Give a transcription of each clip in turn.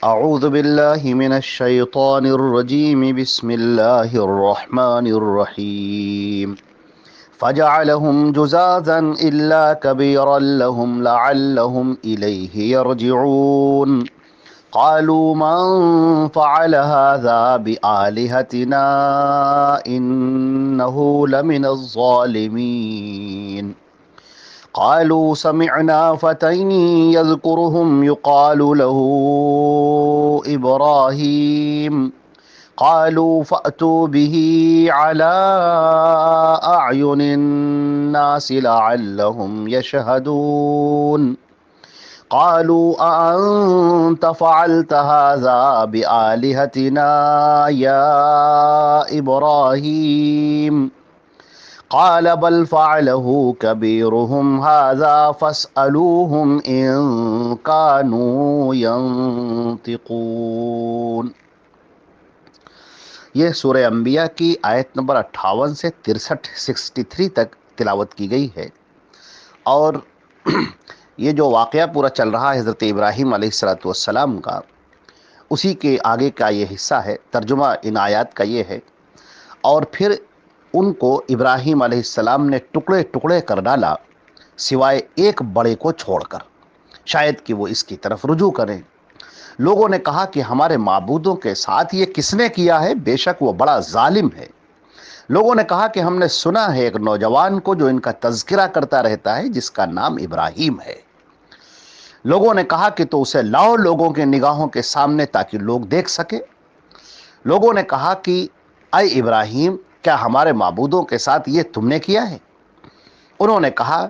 أعوذ بالله من الشيطان الرجيم بسم الله الرحمن الرحيم فجعلهم جزازا إلا كبيرا لهم لعلهم إليه يرجعون قالوا من فعل هذا بآلهتنا إنه لمن الظالمين قالوا سمعنا فتى يذكرهم يقال له إبراهيم قالوا فأتوا به على أعين الناس لعلهم يشهدون قالوا أأنت فعلت هذا بآلهتنا يا إبراهيم قال بل فعله كبيرهم هذا فاسألوهم إن كانوا ينطقون۔ یہ سورہ انبیاء کی آیت نمبر 58 سے 63 تک تلاوت کی گئی ہے، اور یہ جو واقعہ پورا چل رہا ہے حضرت ابراہیم علیہ السلام کا، اسی کے آگے کا یہ حصہ ہے۔ ترجمہ ان آیات کا یہ ہے، اور پھر ان کو ابراہیم علیہ السلام نے ٹکڑے ٹکڑے کر ڈالا سوائے ایک بڑے کو چھوڑ کر، شاید کہ وہ اس کی طرف رجوع کریں۔ لوگوں نے کہا کہ ہمارے معبودوں کے ساتھ یہ کس نے کیا ہے؟ بے شک وہ بڑا ظالم ہے۔ لوگوں نے کہا کہ ہم نے سنا ہے ایک نوجوان کو جو ان کا تذکرہ کرتا رہتا ہے، جس کا نام ابراہیم ہے۔ لوگوں نے کہا کہ تو اسے لاؤ لوگوں کے نگاہوں کے سامنے تاکہ لوگ دیکھ سکے۔ لوگوں نے کہا کہ اے ابراہیم، کیا ہمارے معبودوں کے ساتھ یہ تم نے کیا ہے؟ انہوں نے کہا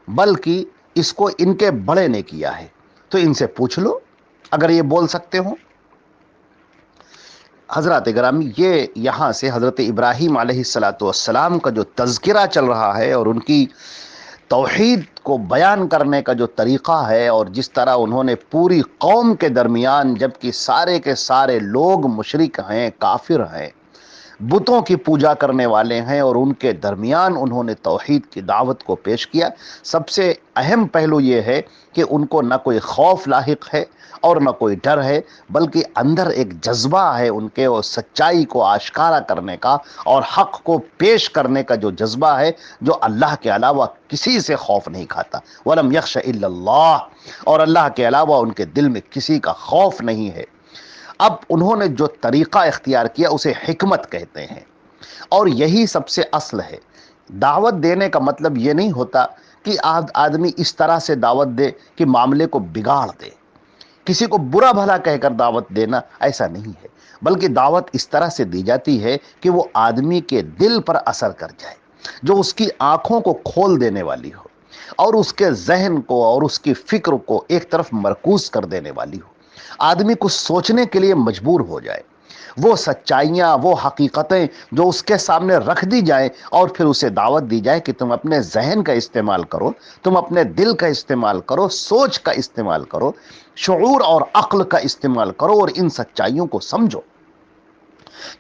بلکہ اس کو ان کے بڑے نے کیا ہے، تو ان سے پوچھ لو اگر یہ بول سکتے ہوں۔ حضرات گرامی، یہ یہاں سے حضرت ابراہیم علیہ السلام کا جو تذکرہ چل رہا ہے اور ان کی توحید کو بیان کرنے کا جو طریقہ ہے، اور جس طرح انہوں نے پوری قوم کے درمیان، جبکہ سارے کے سارے لوگ مشرک ہیں، کافر ہیں، بتوں کی پوجا کرنے والے ہیں، اور ان کے درمیان انہوں نے توحید کی دعوت کو پیش کیا۔ سب سے اہم پہلو یہ ہے کہ ان کو نہ کوئی خوف لاحق ہے اور نہ کوئی ڈر ہے، بلکہ اندر ایک جذبہ ہے ان کے، اور سچائی کو آشکارا کرنے کا اور حق کو پیش کرنے کا جو جذبہ ہے، جو اللہ کے علاوہ کسی سے خوف نہیں کھاتا۔ وَلَمْ يَخْشَ إِلَّا اللَّهِ، اور اللہ کے علاوہ ان کے دل میں کسی کا خوف نہیں ہے۔ اب انہوں نے جو طریقہ اختیار کیا اسے حکمت کہتے ہیں، اور یہی سب سے اصل ہے۔ دعوت دینے کا مطلب یہ نہیں ہوتا کہ آدمی اس طرح سے دعوت دے کہ معاملے کو بگاڑ دے، کسی کو برا بھلا کہہ کر دعوت دینا ایسا نہیں ہے، بلکہ دعوت اس طرح سے دی جاتی ہے کہ وہ آدمی کے دل پر اثر کر جائے، جو اس کی آنکھوں کو کھول دینے والی ہو، اور اس کے ذہن کو اور اس کی فکر کو ایک طرف مرکوز کر دینے والی ہو، آدمی کو سوچنے کے لیے مجبور ہو جائے۔ وہ سچائیاں، وہ حقیقتیں جو اس کے سامنے رکھ دی جائیں، اور پھر اسے دعوت دی جائے کہ تم اپنے ذہن کا استعمال کرو، تم اپنے دل کا استعمال کرو، سوچ کا استعمال کرو، شعور اور عقل کا استعمال کرو، اور ان سچائیوں کو سمجھو۔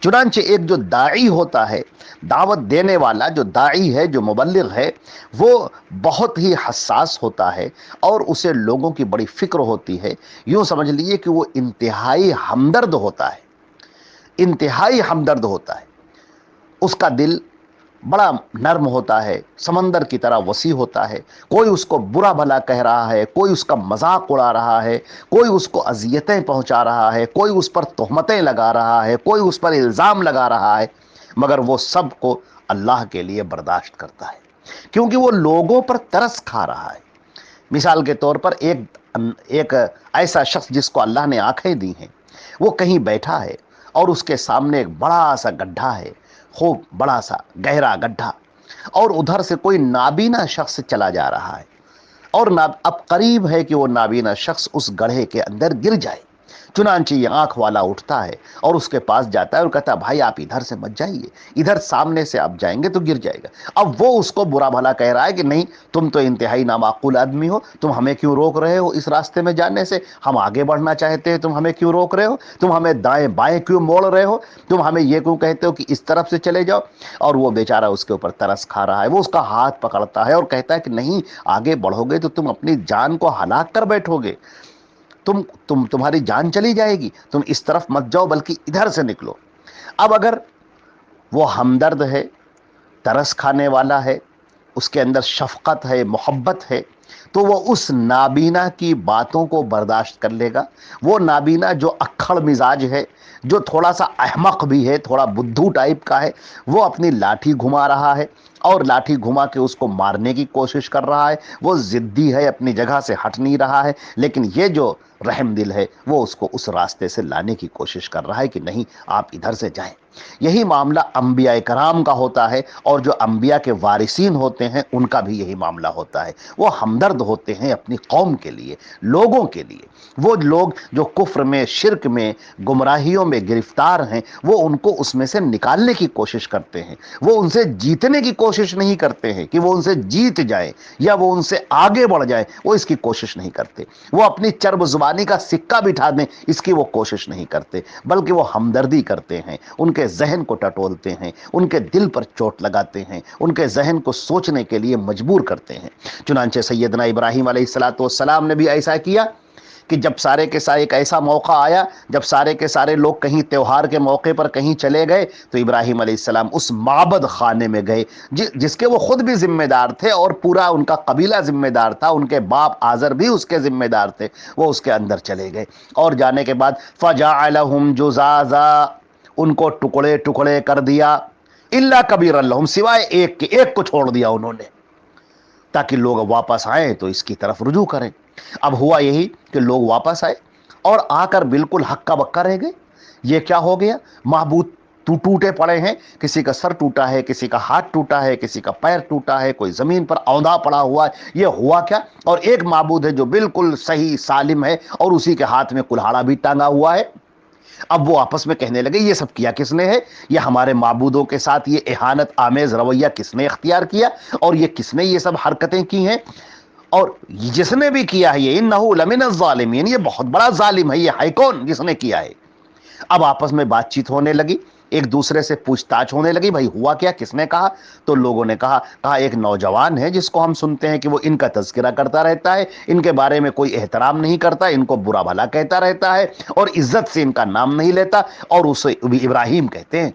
چنانچہ ایک جو داعی ہوتا ہے، دعوت دینے والا جو داعی ہے، جو مبلغ ہے، وہ بہت ہی حساس ہوتا ہے، اور اسے لوگوں کی بڑی فکر ہوتی ہے۔ یوں سمجھ لیجئے کہ وہ انتہائی ہمدرد ہوتا ہے، انتہائی ہمدرد ہوتا ہے۔ اس کا دل بڑا نرم ہوتا ہے، سمندر کی طرح وسیع ہوتا ہے۔ کوئی اس کو برا بھلا کہہ رہا ہے، کوئی اس کا مذاق اڑا رہا ہے، کوئی اس کو اذیتیں پہنچا رہا ہے، کوئی اس پر تہمتیں لگا رہا ہے، کوئی اس پر الزام لگا رہا ہے، مگر وہ سب کو اللہ کے لیے برداشت کرتا ہے، کیونکہ وہ لوگوں پر ترس کھا رہا ہے۔ مثال کے طور پر ایک ایسا شخص جس کو اللہ نے آنکھیں دی ہیں، وہ کہیں بیٹھا ہے، اور اس کے سامنے ایک بڑا سا گڈھا ہے، خوب بڑا سا گہرا گڈھا، اور ادھر سے کوئی نابینا شخص چلا جا رہا ہے، اور اب قریب ہے کہ وہ نابینا شخص اس گڑھے کے اندر گر جائے۔ چنانچہ یہ آنکھ والا اٹھتا ہے اور اس کے پاس جاتا ہے اور کہتا ہے بھائی آپ ادھر سے مت جائیے، ادھر سامنے سے آپ جائیں گے تو گر جائے گا۔ اب وہ اس کو برا بھلا کہہ رہا ہے کہ نہیں، تم تو انتہائی نامعقول آدمی ہو، تم ہمیں کیوں روک رہے ہو اس راستے میں جانے سے؟ ہم آگے بڑھنا چاہتے ہیں، تم ہمیں کیوں روک رہے ہو؟ تم ہمیں دائیں بائیں کیوں موڑ رہے ہو؟ تم ہمیں یہ کیوں کہتے ہو کہ اس طرف سے چلے جاؤ؟ اور وہ بیچارہ اس کے اوپر ترس کھا رہا ہے، وہ اس کا ہاتھ پکڑتا ہے اور کہتا ہے کہ نہیں، آگے بڑھو گے تو تم اپنی جان کو ہلاک کر بیٹھو گے۔ تمہاری جان چلی جائے گی، تم اس طرف مت جاؤ بلکہ ادھر سے نکلو۔ اب اگر وہ ہمدرد ہے، ترس کھانے والا ہے، اس کے اندر شفقت ہے، محبت ہے، تو وہ اس نابینا کی باتوں کو برداشت کر لے گا۔ وہ نابینا جو اکھڑ مزاج ہے، جو تھوڑا سا احمق بھی ہے، تھوڑا بدھو ٹائپ کا ہے، وہ اپنی لاٹھی گھما رہا ہے اور لاٹھی گھما کے اس کو مارنے کی کوشش کر رہا ہے، وہ ضدی ہے، اپنی جگہ سے ہٹ نہیں رہا ہے، لیکن یہ جو رحم دل ہے وہ اس کو اس راستے سے لانے کی کوشش کر رہا ہے کہ نہیں، آپ ادھر سے جائیں۔ یہی معاملہ انبیاء کرام کا ہوتا ہے، اور جو انبیاء کے وارثین ہوتے ہیں ان کا بھی یہی معاملہ ہوتا ہے۔ وہ ہمدرد ہوتے ہیں اپنی قوم کے لیے، لوگوں کے لیے۔ وہ لوگ جو کفر میں، شرک میں، گمراہیوں میں گرفتار ہیں، وہ ان کو اس میں سے نکالنے کی کوشش کرتے ہیں۔ وہ ان سے جیتنے کی کوشش نہیں کرتے ہیں کہ وہ ان سے جیت جائیں یا وہ ان سے آگے بڑھ جائیں، وہ اس کی کوشش نہیں کرتے۔ وہ اپنی چرب زبانی کا سکہ بٹھا دیں، اس کی وہ کوشش نہیں کرتے، بلکہ وہ ہمدردی کرتے ہیں، ان کے ذہن کو ٹٹولتے ہیں، ان کے دل پر چوٹ لگاتے ہیں، ان کے ذہن کو سوچنے کے لیے مجبور کرتے ہیں۔ چنانچہ سیدنا ابراہیم علیہ السلام نے بھی ایسا کیا کہ جب سارے کے سارے ایک ایسا موقع آیا، جب سارے کے سارے لوگ کہیں تیوہار کے موقع پر کہیں چلے گئے، تو ابراہیم علیہ السلام اس معبد خانے میں گئے جس کے وہ خود بھی ذمہ دار تھے اور پورا ان کا قبیلہ ذمہ دار تھا، ان کے باپ آزر بھی اس کے ذمہ دار تھے۔ وہ اس کے اندر چلے گئے اور جانے کے بعد فجعلہم جزازا، ان کو ٹکڑے ٹکڑے کر دیا، الا کبیرا لہم، سوائے ایک کو چھوڑ دیا انہوں نے، تاکہ لوگ واپس آئیں تو اس کی طرف رجوع کریں۔ اب ہوا یہی کہ لوگ واپس آئے اور آ کر بالکل ہکا بکا رہ گئے۔ یہ کیا ہو گیا؟ معبود ٹوٹے پڑے ہیں، کسی کا سر ٹوٹا ہے، کسی کا ہاتھ ٹوٹا ہے، کسی کا پیر ٹوٹا ہے، کوئی زمین پر اوندا پڑا ہوا ہے۔ یہ ہوا کیا؟ اور ایک معبود ہے جو بالکل صحیح سالم ہے اور اسی کے ہاتھ میں کلہاڑا بھی ٹانگا ہوا ہے۔ اب وہ آپس میں کہنے لگے یہ سب کیا کس نے ہے؟ یہ ہمارے معبودوں کے ساتھ یہ اہانت آمیز رویہ کس نے اختیار کیا، اور یہ کس نے یہ سب حرکتیں کی ہیں؟ اور جس نے بھی کیا ہے یہ انہو لمن الظالمین، یہ بہت بڑا ظالم ہے، یہ ہے کون جس نے کیا ہے؟ اب آپس میں بات چیت ہونے لگی، ایک دوسرے سے پوچھ تاچھ ہونے لگی، بھائی ہوا کیا، کس نے کہا؟ تو لوگوں نے کہا ایک نوجوان ہے جس کو ہم سنتے ہیں کہ وہ ان کا تذکرہ کرتا رہتا ہے، ان کے بارے میں کوئی احترام نہیں کرتا، ان کو برا بھلا کہتا رہتا ہے اور عزت سے ان کا نام نہیں لیتا، اور اسے بھی ابراہیم کہتے ہیں۔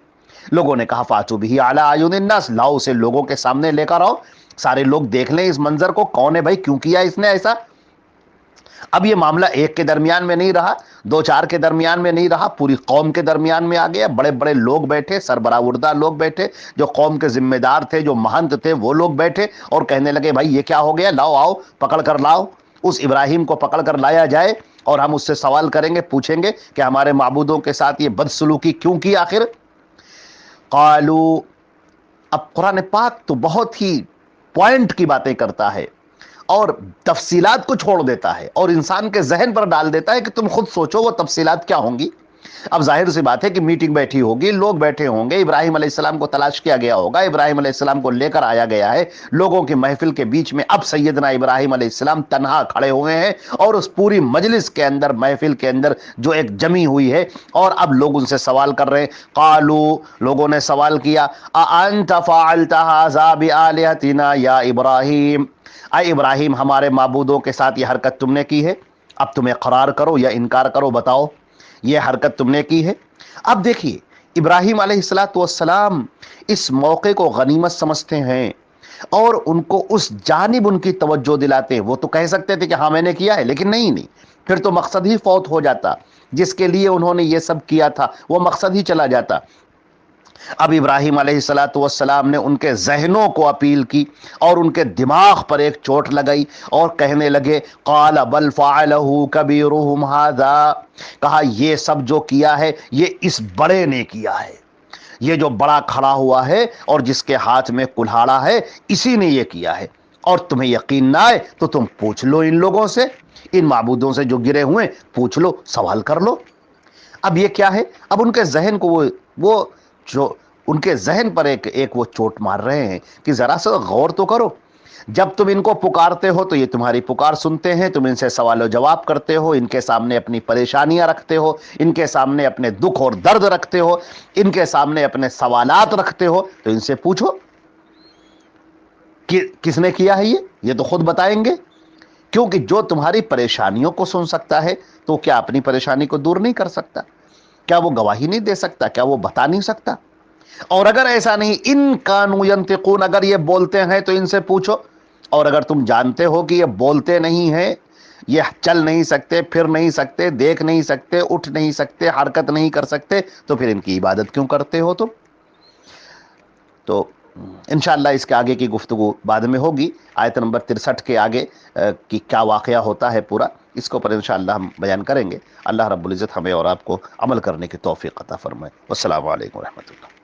لوگوں نے کہا فاتو بھی اعلی اعین الناس، لاؤ اسے لوگوں کے سامنے لے کر آؤ، سارے لوگ دیکھ لیں اس منظر کو، کون ہے بھائی، کیوں کیا اس نے ایسا؟ اب یہ معاملہ ایک کے درمیان میں نہیں رہا، دو چار کے درمیان میں نہیں رہا، پوری قوم کے درمیان میں آ گیا۔ بڑے بڑے لوگ بیٹھے، سربراہ لوگ بیٹھے، جو قوم کے ذمہ دار تھے، جو مہنت تھے، وہ لوگ بیٹھے اور کہنے لگے بھائی یہ کیا ہو گیا، لاؤ آؤ پکڑ کر لاؤ، اس ابراہیم کو پکڑ کر لایا جائے اور ہم اس سے سوال کریں گے، پوچھیں گے کہ ہمارے معبودوں کے ساتھ یہ بدسلوکی کیوں کی آخر؟ قالو، اب قرآن پاک تو بہت ہی پوائنٹ کی باتیں کرتا ہے اور تفصیلات کو چھوڑ دیتا ہے اور انسان کے ذہن پر ڈال دیتا ہے کہ تم خود سوچو وہ تفصیلات کیا ہوں گی۔ اب ظاہر سی بات ہے کہ میٹنگ بیٹھی ہوگی، لوگ بیٹھے ہوں گے، ابراہیم علیہ السلام کو تلاش کیا گیا ہوگا، ابراہیم علیہ السلام کو لے کر آیا گیا ہے لوگوں کی محفل کے بیچ میں۔ اب سیدنا ابراہیم علیہ السلام تنہا کھڑے ہوئے ہیں اور اس پوری مجلس کے اندر، محفل کے اندر جو ایک جمی ہوئی ہے، اور اب لوگ ان سے سوال کر رہے ہیں۔ قالو، لوگوں نے سوال کیا، اانت فعلت ھذا بآلہتنا یا ابراہیم، اے ابراہیم ہمارے معبودوں کے ساتھ یہ حرکت تم نے کی ہے؟ اب تم اقرار کرو یا انکار کرو، بتاؤ یہ حرکت تم نے کی ہے؟ اب دیکھیے ابراہیم علیہ السلام اس موقع کو غنیمت سمجھتے ہیں اور ان کو اس جانب ان کی توجہ دلاتے ہیں۔ وہ تو کہہ سکتے تھے کہ ہاں میں نے کیا ہے، لیکن نہیں، پھر تو مقصد ہی فوت ہو جاتا، جس کے لیے انہوں نے یہ سب کیا تھا وہ مقصد ہی چلا جاتا۔ اب ابراہیم علیہ السلام نے ان کے ذہنوں کو اپیل کی اور ان کے دماغ پر ایک چوٹ لگائی اور کہنے لگے قال بل فعلہ کبیرہم ھذا، کہا یہ سب جو کیا ہے یہ اس بڑے نے کیا ہے، یہ جو بڑا کھڑا ہوا ہے اور جس کے ہاتھ میں کلہاڑا ہے اسی نے یہ کیا ہے، اور تمہیں یقین نہ آئے تو تم پوچھ لو ان لوگوں سے، ان معبودوں سے جو گرے ہوئے، پوچھ لو، سوال کر لو۔ اب یہ کیا ہے؟ اب ان کے ذہن کو وہ جو ان کے ذہن پر ایک وہ چوٹ مار رہے ہیں کہ ذرا سا غور تو کرو، جب تم ان کو پکارتے ہو تو یہ تمہاری پکار سنتے ہیں، تم ان سے سوال و جواب کرتے ہو، ان کے سامنے اپنی پریشانیاں رکھتے ہو، ان کے سامنے اپنے دکھ اور درد رکھتے ہو، ان کے سامنے اپنے سوالات رکھتے ہو، تو ان سے پوچھو کہ کس نے کیا ہے یہ تو خود بتائیں گے۔ کیونکہ جو تمہاری پریشانیوں کو سن سکتا ہے تو کیا اپنی پریشانی کو دور نہیں کر سکتا؟ کیا وہ گواہی نہیں دے سکتا؟ کیا وہ بتا نہیں سکتا؟ اور اگر ایسا نہیں، ان کانوا ینطقون، اگر یہ بولتے ہیں تو ان سے پوچھو، اور اگر تم جانتے ہو کہ یہ بولتے نہیں ہیں، یہ چل نہیں سکتے، پھر نہیں سکتے، دیکھ نہیں سکتے، اٹھ نہیں سکتے، حرکت نہیں کر سکتے، تو پھر ان کی عبادت کیوں کرتے ہو تم؟ تو انشاءاللہ اس کے آگے کی گفتگو بعد میں ہوگی، آیت نمبر 63 کے آگے کی کیا واقعہ ہوتا ہے پورا، اس کو پر انشاءاللہ ہم بیان کریں گے۔ اللہ رب العزت ہمیں اور آپ کو عمل کرنے کی توفیق عطا فرمائے۔ والسلام علیکم ورحمۃ اللہ۔